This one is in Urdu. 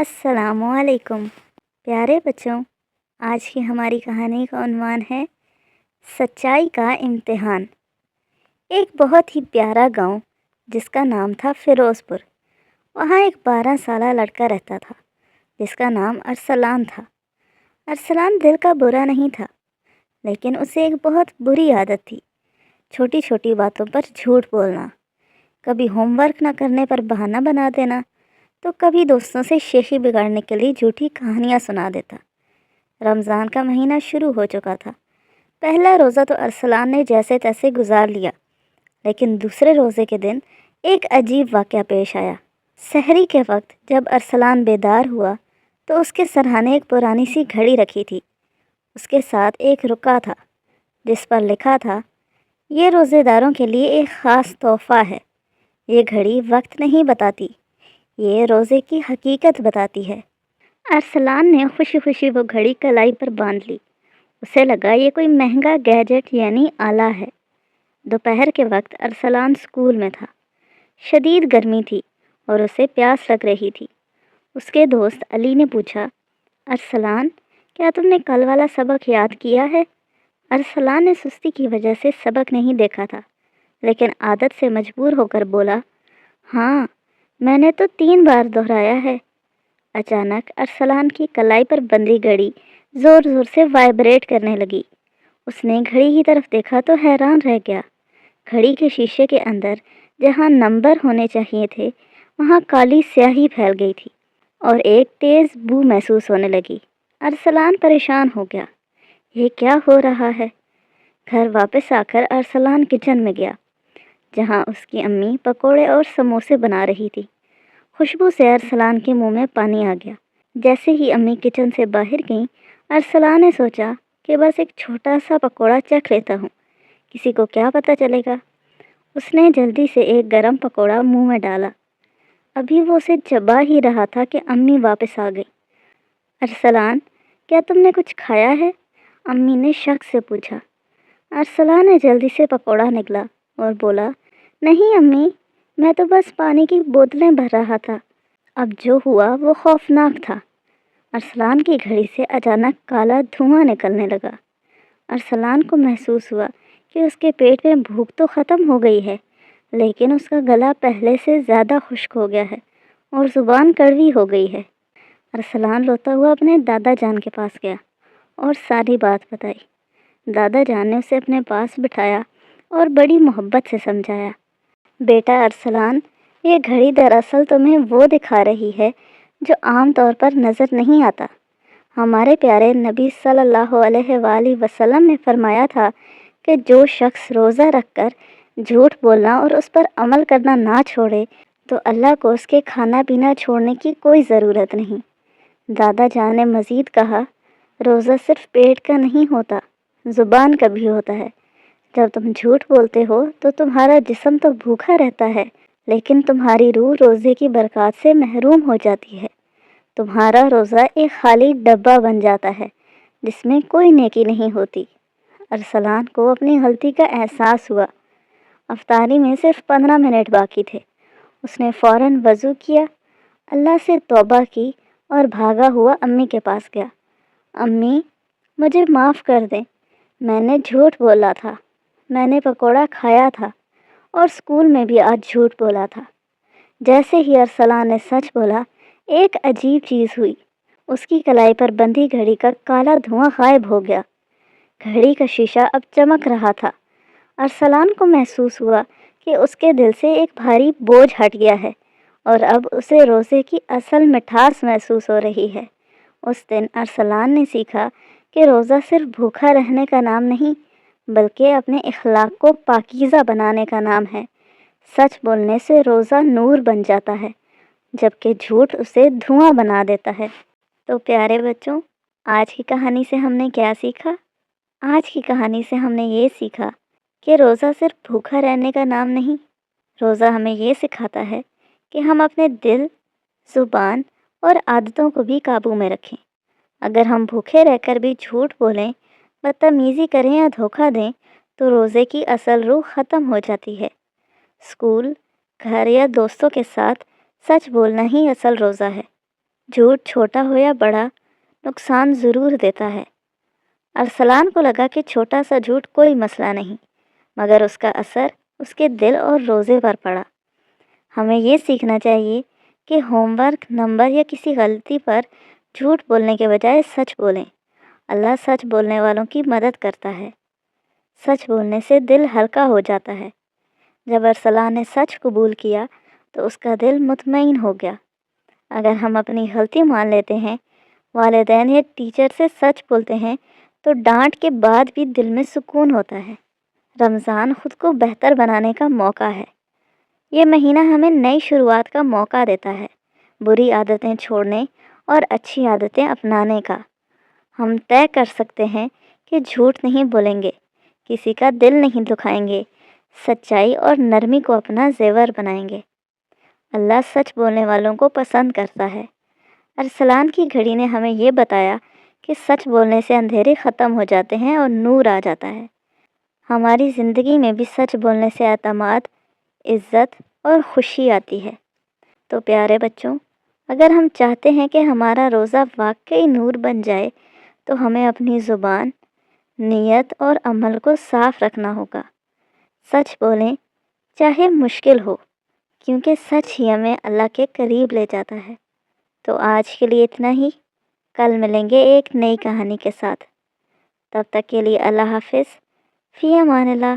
السلام علیکم پیارے بچوں، آج کی ہماری کہانی کا عنوان ہے سچائی کا امتحان۔ ایک بہت ہی پیارا گاؤں جس کا نام تھا فیروز پور، وہاں ایک 12 سالہ لڑکا رہتا تھا جس کا نام ارسلان تھا۔ ارسلان دل کا برا نہیں تھا، لیکن اسے ایک بہت بری عادت تھی، چھوٹی چھوٹی باتوں پر جھوٹ بولنا، کبھی ہوم ورک نہ کرنے پر بہانہ بنا دینا، تو کبھی دوستوں سے شیخی بگاڑنے کے لیے جھوٹی کہانیاں سنا دیتا۔ رمضان کا مہینہ شروع ہو چکا تھا۔ پہلا روزہ تو ارسلان نے جیسے تیسے گزار لیا، لیکن دوسرے روزے کے دن ایک عجیب واقعہ پیش آیا۔ سحری کے وقت جب ارسلان بیدار ہوا تو اس کے سرہانے ایک پرانی سی گھڑی رکھی تھی۔ اس کے ساتھ ایک رکا تھا جس پر لکھا تھا، یہ روزے داروں کے لیے ایک خاص تحفہ ہے۔ یہ گھڑی وقت نہیں بتاتی، یہ روزے کی حقیقت بتاتی ہے۔ ارسلان نے خوشی خوشی وہ گھڑی کلائی پر باندھ لی۔ اسے لگا یہ کوئی مہنگا گیجٹ یعنی آلہ ہے۔ دوپہر کے وقت ارسلان اسکول میں تھا۔ شدید گرمی تھی اور اسے پیاس لگ رہی تھی۔ اس کے دوست علی نے پوچھا، ارسلان، کیا تم نے کل والا سبق یاد کیا ہے؟ ارسلان نے سستی کی وجہ سے سبق نہیں دیکھا تھا، لیکن عادت سے مجبور ہو کر بولا، ہاں، میں نے تو 3 بار دہرایا ہے۔ اچانک ارسلان کی کلائی پر بندھی گھڑی زور زور سے وائبریٹ کرنے لگی۔ اس نے گھڑی کی طرف دیکھا تو حیران رہ گیا۔ گھڑی کے شیشے کے اندر جہاں نمبر ہونے چاہیے تھے، وہاں کالی سیاہی پھیل گئی تھی اور ایک تیز بو محسوس ہونے لگی۔ ارسلان پریشان ہو گیا، یہ کیا ہو رہا ہے؟ گھر واپس آ کر ارسلان کچن میں گیا، جہاں اس کی امی پکوڑے اور سموسے بنا رہی تھی۔ خوشبو سے ارسلان کے منہ میں پانی آ گیا۔ جیسے ہی امی کچن سے باہر گئیں، ارسلان نے سوچا کہ بس ایک چھوٹا سا پکوڑا چکھ لیتا ہوں، کسی کو کیا پتہ چلے گا۔ اس نے جلدی سے ایک گرم پکوڑا منہ میں ڈالا۔ ابھی وہ اسے چبا ہی رہا تھا کہ امی واپس آ گئی۔ ارسلان، کیا تم نے کچھ کھایا ہے؟ امی نے شک سے پوچھا۔ ارسلان نے جلدی سے پکوڑا نگلا اور بولا، نہیں امی، میں تو بس پانی کی بوتلیں بھر رہا تھا۔ اب جو ہوا وہ خوفناک تھا۔ ارسلان کی گھڑی سے اچانک کالا دھواں نکلنے لگا۔ ارسلان کو محسوس ہوا کہ اس کے پیٹ میں بھوک تو ختم ہو گئی ہے، لیکن اس کا گلا پہلے سے زیادہ خشک ہو گیا ہے اور زبان کڑوی ہو گئی ہے۔ ارسلان روتا ہوا اپنے دادا جان کے پاس گیا اور ساری بات بتائی۔ دادا جان نے اسے اپنے پاس بٹھایا اور بڑی محبت سے سمجھایا، بیٹا ارسلان، یہ گھڑی دراصل تمہیں وہ دکھا رہی ہے جو عام طور پر نظر نہیں آتا۔ ہمارے پیارے نبی صلی اللہ علیہ وآلہ وسلم نے فرمایا تھا کہ جو شخص روزہ رکھ کر جھوٹ بولنا اور اس پر عمل کرنا نہ چھوڑے تو اللہ کو اس کے کھانا پینا چھوڑنے کی کوئی ضرورت نہیں۔ دادا جان نے مزید کہا، روزہ صرف پیٹ کا نہیں ہوتا، زبان کا بھی ہوتا ہے۔ جب تم جھوٹ بولتے ہو تو تمہارا جسم تو بھوکا رہتا ہے، لیکن تمہاری روح روزے کی برکات سے محروم ہو جاتی ہے۔ تمہارا روزہ ایک خالی ڈبہ بن جاتا ہے جس میں کوئی نیکی نہیں ہوتی۔ ارسلان کو اپنی غلطی کا احساس ہوا۔ افطاری میں صرف 15 منٹ باقی تھے۔ اس نے فوراً وضو کیا، اللہ سے توبہ کی اور بھاگا ہوا امی کے پاس گیا۔ امی، مجھے معاف کر دیں، میں نے جھوٹ بولا تھا۔ میں نے پکوڑا کھایا تھا اور اسکول میں بھی آج جھوٹ بولا تھا۔ جیسے ہی ارسلان نے سچ بولا، ایک عجیب چیز ہوئی۔ اس کی کلائی پر بندھی گھڑی کا کالا دھواں غائب ہو گیا۔ گھڑی کا شیشہ اب چمک رہا تھا۔ ارسلان کو محسوس ہوا کہ اس کے دل سے ایک بھاری بوجھ ہٹ گیا ہے اور اب اسے روزے کی اصل مٹھاس محسوس ہو رہی ہے۔ اس دن ارسلان نے سیکھا کہ روزہ صرف بھوکا رہنے کا نام نہیں، بلکہ اپنے اخلاق کو پاکیزہ بنانے کا نام ہے۔ سچ بولنے سے روزہ نور بن جاتا ہے، جبکہ جھوٹ اسے دھواں بنا دیتا ہے۔ تو پیارے بچوں، آج کی کہانی سے ہم نے کیا سیکھا؟ آج کی کہانی سے ہم نے یہ سیکھا کہ روزہ صرف بھوکا رہنے کا نام نہیں، روزہ ہمیں یہ سکھاتا ہے کہ ہم اپنے دل، زبان اور عادتوں کو بھی قابو میں رکھیں۔ اگر ہم بھوکے رہ کر بھی جھوٹ بولیں، بدتمیزی کریں یا دھوکہ دیں تو روزے کی اصل روح ختم ہو جاتی ہے۔ اسکول، گھر یا دوستوں کے ساتھ سچ بولنا ہی اصل روزہ ہے۔ جھوٹ چھوٹا ہو یا بڑا نقصان ضرور دیتا ہے۔ ارسلان کو لگا کہ چھوٹا سا جھوٹ کوئی مسئلہ نہیں، مگر اس کا اثر اس کے دل اور روزے پر پڑا۔ ہمیں یہ سیکھنا چاہیے کہ ہوم ورک، نمبر یا کسی غلطی پر جھوٹ بولنے کے بجائے سچ بولیں۔ اللہ سچ بولنے والوں کی مدد کرتا ہے۔ سچ بولنے سے دل ہلکا ہو جاتا ہے۔ جب ارسلان نے سچ قبول کیا تو اس کا دل مطمئن ہو گیا۔ اگر ہم اپنی غلطی مان لیتے ہیں، والدین یا ٹیچر سے سچ بولتے ہیں، تو ڈانٹ کے بعد بھی دل میں سکون ہوتا ہے۔ رمضان خود کو بہتر بنانے کا موقع ہے۔ یہ مہینہ ہمیں نئی شروعات کا موقع دیتا ہے، بری عادتیں چھوڑنے اور اچھی عادتیں اپنانے کا۔ ہم طے کر سکتے ہیں کہ جھوٹ نہیں بولیں گے، کسی کا دل نہیں دکھائیں گے، سچائی اور نرمی کو اپنا زیور بنائیں گے۔ اللہ سچ بولنے والوں کو پسند کرتا ہے۔ ارسلان کی گھڑی نے ہمیں یہ بتایا کہ سچ بولنے سے اندھیرے ختم ہو جاتے ہیں اور نور آ جاتا ہے۔ ہماری زندگی میں بھی سچ بولنے سے اعتماد، عزت اور خوشی آتی ہے۔ تو پیارے بچوں، اگر ہم چاہتے ہیں کہ ہمارا روزہ واقعی نور بن جائے تو ہمیں اپنی زبان، نیت اور عمل کو صاف رکھنا ہوگا۔ سچ بولیں چاہے مشکل ہو، کیونکہ سچ ہی ہمیں اللہ کے قریب لے جاتا ہے۔ تو آج کے لیے اتنا ہی، کل ملیں گے ایک نئی کہانی کے ساتھ۔ تب تک کے لیے اللہ حافظ، فی امان اللہ۔